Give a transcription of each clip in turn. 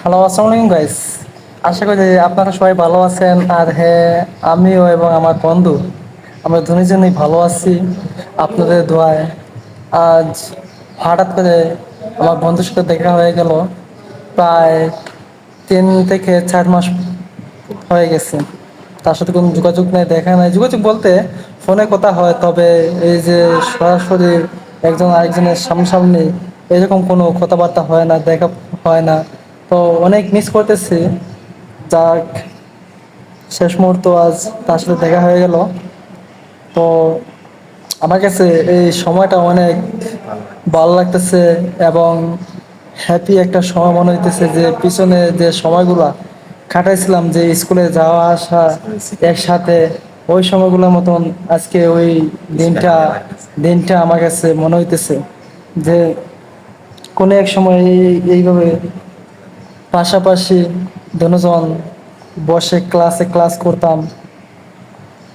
Hello, আসসালামু আলাইকুম guys. আশা করি আপনারা সবাই ভালো আছেন। আর হ্যাঁ, আমিও এবং আমার বন্ধু আমরা দুজনেই ভালো আছি আপনাদের দোয়ায়। আজ হঠাৎ করে আমার বন্ধুর সাথে দেখা হয়ে গেল। প্রায় 3 থেকে 4 মাস হয়ে গেছে। তার সাথে কোনো যোগাযোগ নেই, দেখা নাই। যোগাযোগ বলতে ফোনে কথা হয়, তবে এই যে সরাসরি একজন আরেকজনের সামনাসামনি এরকম কোনো কথাবার্তা হয় না, দেখা হয় না। তো অনেক মিস করতেছি। যাক, শেষ মুহূর্ত আজ তার সাথে দেখা হয়ে গেল। তো আমার কাছে এই সময়টা অনেক ভালো লাগতেছে। ভালো লাগতেছে এবং হ্যাপি একটা সময় মনে হইতেছে, যে পিছনে যে সময়গুলা কাটাইছিলাম, যে স্কুলে যাওয়া আসা স্কুলের স্মৃতি একসাথে, ওই সময়গুলোর মতন আজকে ওই কিছুটা দিনটা হালকা লাগতেছে। দিনটা আমার কাছে মনে হইতেছে যে কোনো এক সময় এইভাবে পাশাপাশি দুজন বসে ক্লাস করতাম।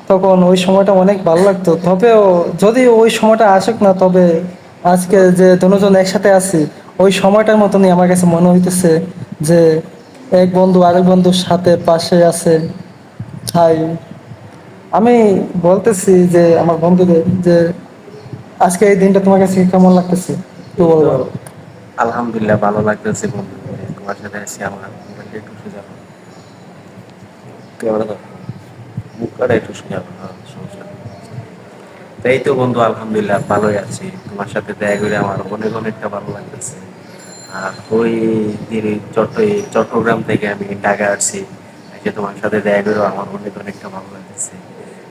তখন ওই সময়টা অনেক ভালো লাগতো। তবেও যদি ওই সময়টা আসুক না, তবে আজকে যে দুজন একসাথে আছি, ওই সময়টার মতনই আমার কাছে মনে হইতেছে যে এক বন্ধু আরেক বন্ধুর সাথে পাশে আছে। তাই আমি বলতেছি যে আমার বন্ধুদের যে আজকে এই দিনটা তোমার কাছে কেমন লাগতেছে একটু এই তো বলবো। আলহামদুলিল্লাহ ভালো লাগতেছে বন্ধু। তোমার সাথে আছি, আমার মোবাইলটা একটু সোজা করো। ক্যামেরা দাও, মুখটা একটু সোজা করো, সমস্যা নেই। তো এই তো বন্ধু আলহামদুলিল্লাহ ভালোই আছি। তোমার সাথে দেখা করে আমার অনেক অনেকটা ভালো লাগতেছে। আর ওই দিন চট্টগ্রাম থেকে আমি ঢাকা আসছি, এসে তোমার সাথে দেখা করে আমার অনেক অনেকটা ভালো লাগতেছে।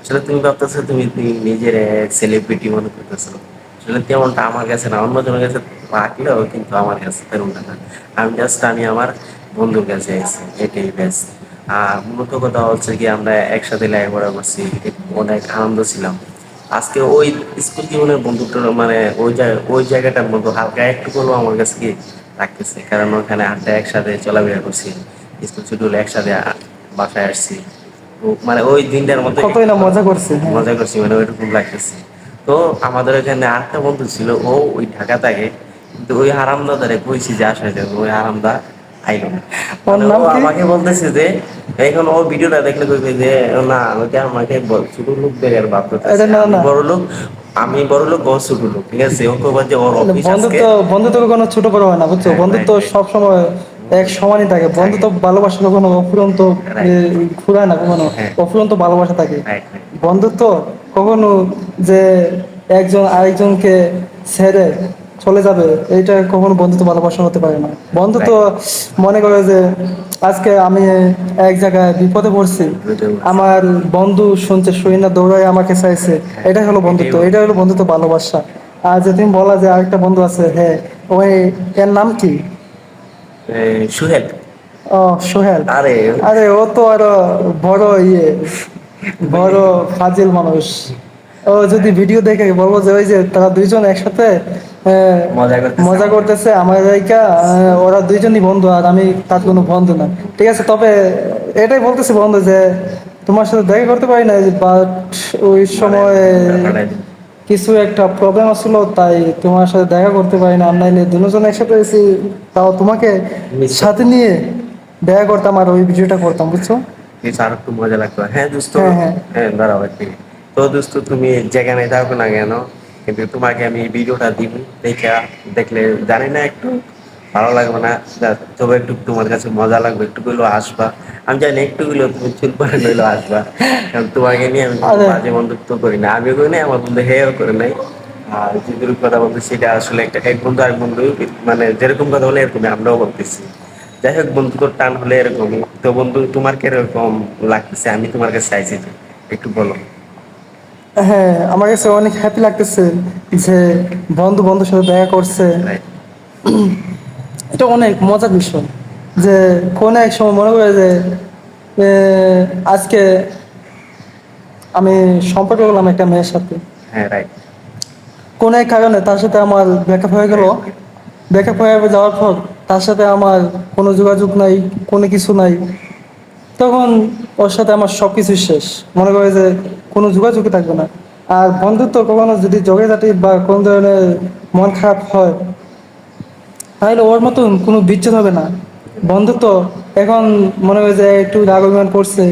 আসলে তুমি ভাবতেছো তুমি নিজের সেলিব্রিটি মনে করতেছো, আসলে তেমনটা আমার কাছে না, অন্যজনের কাছে রাখলেও কিন্তু আমার কাছে তেমনটা না। আমি আমার বন্ধুর কাছে আছি, এটাই ব্যাস। আর মূলত কথা হচ্ছে কি, আমরা একসাথে লেখাপড়া করছি, অনেক আনন্দ ছিলাম। আজকে ওই স্কুল জীবনের বন্ধুত্ব মানে ওই জায়গাটার মধ্যে হালকা একটু হলেও আমার কাছে কি রাখতেছে, কারণ ওখানে আড্ডা একসাথে চলাফেরা করছি, স্কুল ছুটি হলে একসাথে বাসায় আসছি। মানে ওই দিনটার মধ্যে কতই না মজা করছে, হ্যাঁ। মজা করছি, মানে ওইরকম লাগতেছে। তো আমাদের এখানে আরেকটা বন্ধু ছিল, ও ওই ঢাকা থাকে, কিন্তু ওই হারামদাদারে কইছি যে আসা যাবে, ওই হারামদা আইলো না। ওর মানে ও নাম কি? আমাকে বলতেছে যে এখন ও ভিডিওটা দেখলে কইবে যে না আমাকে আমাকে ছোট লোক দেখে আর ভাবতেছে এটা না আমি না বড় লোক, আমি বড় লোক, ও ছোট লোক, ঠিক আছে। ও কইবা যে ওর অফিস আজকে। বন্ধুত্ব বন্ধুত্ব কখনো ছোট বড় হয় না, বুঝছো? হ্যাঁ, বন্ধুত্ব রাইট রাইট। সব সময় এক সমানই থাকে। থাকে, বন্ধুত্ব ভালোবাসা কখনো অফুরন্ত রাইট। ফুরায় না কখনো। হ্যাঁ, অফুরন্ত ভালোবাসা থাকে। Right right. বন্ধুত্ব কখনো যে একজন আরেকজনকে ছেড়ে চলে যাবে, এইটা কখনো বন্ধুত্ব ভালোবাসা হতে পারে না। বন্ধুত্ব রাইট। মনে করে যে আজকে আমি এক জায়গায় বিপদে পড়ছি, বুঝতে পারছি। আমার বন্ধু শুনছে, শুই না দৌড়ায় আমাকে চাইছে। হ্যাঁ, এটাই হলো এটাই বন্ধুত্ব, বন্ধু। এটাই হলো বন্ধুত্ব ভালোবাসা। আর যে তুমি বলা যে আরেকটা বন্ধু আছে, হ্যাঁ, ওই, এর নাম কি? সুহেল। ও, সোহেল। আরে আরে ও তো আরো বড় বড় বুঝলি। ফাজিল মানুষ। ও যদি ভিডিও দেখে বলবো যে ওই যে তারা দুইজন একসাথে মজা করতেছে মজা আমার কাছে। করতেছে আমার জায়গা, ওরা দুইজনই বন্ধু আর আমি তার কোনো বন্ধু না। ঠিক আছে, তবে এটাই বলতেছি বন্ধু যে তোমার সাথে দেখা করতে পারি না, বাট ওই মানে সময় লিঙ্কটা পাঠাই দিন। কিছু একটা প্রবলেম আসলো, তাই তোমার সাথে দেখা করতে পারি না। আর নাইলে দুজন একসাথে এসে তাও তোমাকে মিস সাথে করতেছি। নিয়ে দেখা করতাম আর ওই ভিডিওটা করতাম, বুঝছো? কিন্তু আর একটু মজা লাগতো। হ্যাঁ দোস্ত। হ্যাঁ, হ্যাঁ। হ্যাঁ দাঁড়াও এক মিনিট। তো দোস্ত তুমি যেখানে থাকো না কেন, কিন্তু তোমাকে আমি এই ভিডিওটা দিব, দেখা দেখলে জানি না একটু ভালো লাগবে না, তবে একটু তোমার কাছে মজা লাগবে, একটু গুলো আসবা। আমি জানি একটু গুলো তুমি চুল পরে নইলেও আসবা, কারণ তোমাকে নিয়ে আমি কোনো আরে বাজে বন্ধুত্ব করি না, আমিও করি নাই, আমার বন্ধু হেও করে নাই। আর যেগুলো কথা বলতে সেটা আসলে একটা এক বন্ধু আর বন্ধু, মানে যেরকম কথা বলে এরকমই আমরাও বলতেছি। যাই হোক বন্ধু, তোর টান হলে এরকমই। তো বন্ধু তোমার কিরকম লাগতেছে, আমি তোমার কাছে চাইছি যে একটু বলো। হ্যাঁ, আমার কাছে অনেক হ্যাপি লাগতেছে যে বন্ধুর সাথে দেখা করছে। রাইট। এটা অনেক মজার বিষয় যে কোনো এক সময় মনে করে যে এ, আজকে আমি সম্পর্ক করলাম একটা মেয়ের সাথে, হ্যাঁ, রাইট কোনো এক কারণে তার সাথে আমার ব্রেকআপ হয়ে গেল। রাইট। ব্রেকআপ হয়ে যাওয়ার পর তার সাথে আমার কোনো যোগাযোগ নাই, কোনো কিছু নাই। তখন ওর সাথে আমার সব কিছুই শেষ। মনে করে যে কোনো যোগাযোগই থাকবে না। আর বন্ধুত্ব কখনো যদি ঝগড়াঝাটি বা কোনো ধরনের মন খারাপ হয়, তাহলে ওর মতন কোনো বিচ্ছেদ হবে না। বন্ধুত্ব এখন মনে হয় যে একটু রাগ অভিমান করছে,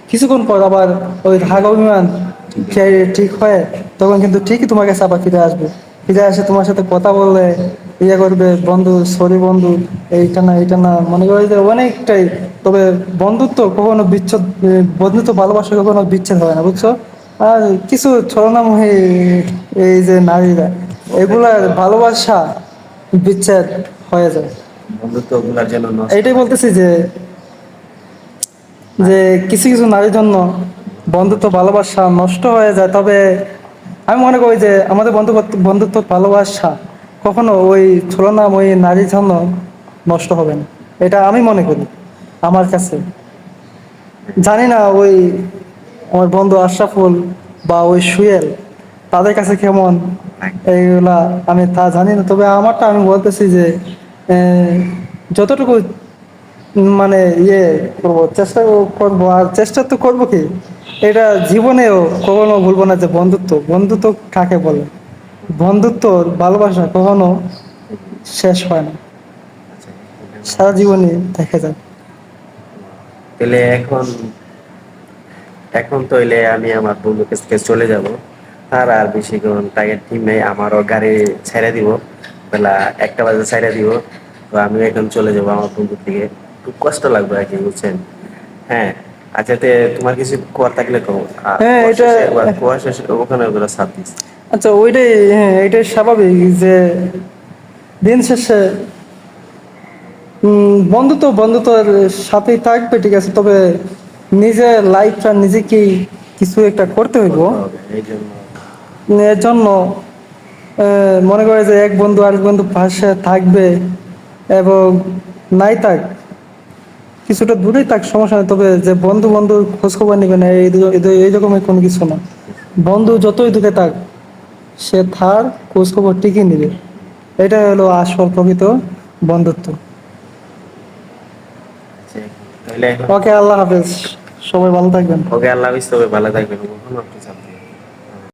কিছুক্ষণ পর আবার ওই রাগ অভিমান ঠিক হয়ে তখন কিন্তু ঠিকই তোমার কাছে আবার ফিরে আসবে, ফিরে আসে তোমার সাথে কথা বললে ইয়ে করবে, বন্ধু সরি বন্ধু, এইটা না, মনে করে যে অনেকটাই। তবে বন্ধুত্ব কখনো বিচ্ছেদ, বন্ধুত্ব ভালোবাসা কখনো বিচ্ছেদ হয় না, বুঝছো? আর কিছু ছলনাময়ী এই যে নারীরা, এগুলার ভালোবাসা বিচ্ছেদ হয়ে যায়। বন্ধুত্ব গুলার জন্য নষ্ট এইটাই হয়ে যায়। বলতেছি যে যে কিছু কিছু নারীর জন্য বন্ধুত্ব ভালোবাসা নষ্ট হয়ে যায়। তবে আমি মনে করি যে আমাদের বন্ধুত্ব ভালোবাসা কখনো ওই ছলনাময়ী নারীর জন্য নষ্ট হবে না, এটা আমি মনে করি আমার কাছে। জানি না ওই আমার বন্ধু আশরাফুল বা ওই সুয়েল তাদের কাছে কেমন এইগুলা, আমি তা জানি না। তবে আমারটা আমি বলতেছি যে যতটুকু মানে ইয়ে করবো, চেষ্টা করবো, আর চেষ্টা তো করবো কি, এটা জীবনেও কখনো ভুলবো না যে বন্ধুত্ব, বন্ধুত্ব কাকে বলে, বন্ধুত্ব ভালোবাসা কখনো শেষ হয় না, আচ্ছা, সারা জীবনই থেকে যায়। তাহলে এখন এখন তো এলে আমি আমার বন্ধুর কাছে চলে যাব। আর আর বেশিক্ষণ টাইম টিম নেই, আমারও গাড়ি ছেড়ে দিব, বেলা 1টা বাজে ছেড়ে দিব। তো আমি এখন চলে যাব আমার বন্ধুর দিকে। খুব কষ্ট লাগবে আর কি, বুঝছেন? হ্যাঁ। আচ্ছা, তোমার কিছু কুয়ার থাকলে কো। আর হ্যাঁ কুয়ার এটা, শেষে একবার কুয়ার শেষে ওখানে ওগুলো সাথ দিস। আচ্ছা ওইটাই, হ্যাঁ এটাই স্বাভাবিক যে দিন শেষে বন্ধুত্ব বন্ধুত্বের সাথেই থাকবে, ঠিক আছে, তবে নিজের লাইফটা নিজেকেই কিছু একটা করতে হইব। করতে হবে এই জন্য। এর জন্য মনে করে যে এক বন্ধু আরেক বন্ধু পাশে থাকবে, এবং নাই থাক কিছুটা দূরেই থাক, সমস্যা নেই। তবে যে বন্ধু বন্ধু খোঁজ খবর নেবে না, এই রকমের কোনো কিছু না। বন্ধু যতই দূরে থাক, সে তার খোঁজ খবর ঠিকই নেবে। এটা হলো আসল প্রকৃত বন্ধুত্ব। আচ্ছা, তাহলে এখন ওকে, আল্লাহ হাফেজ, সবাই ভালো থাকবেন। ওকে, আল্লাহ হাফিজ, তবে ভালো থাকবেন।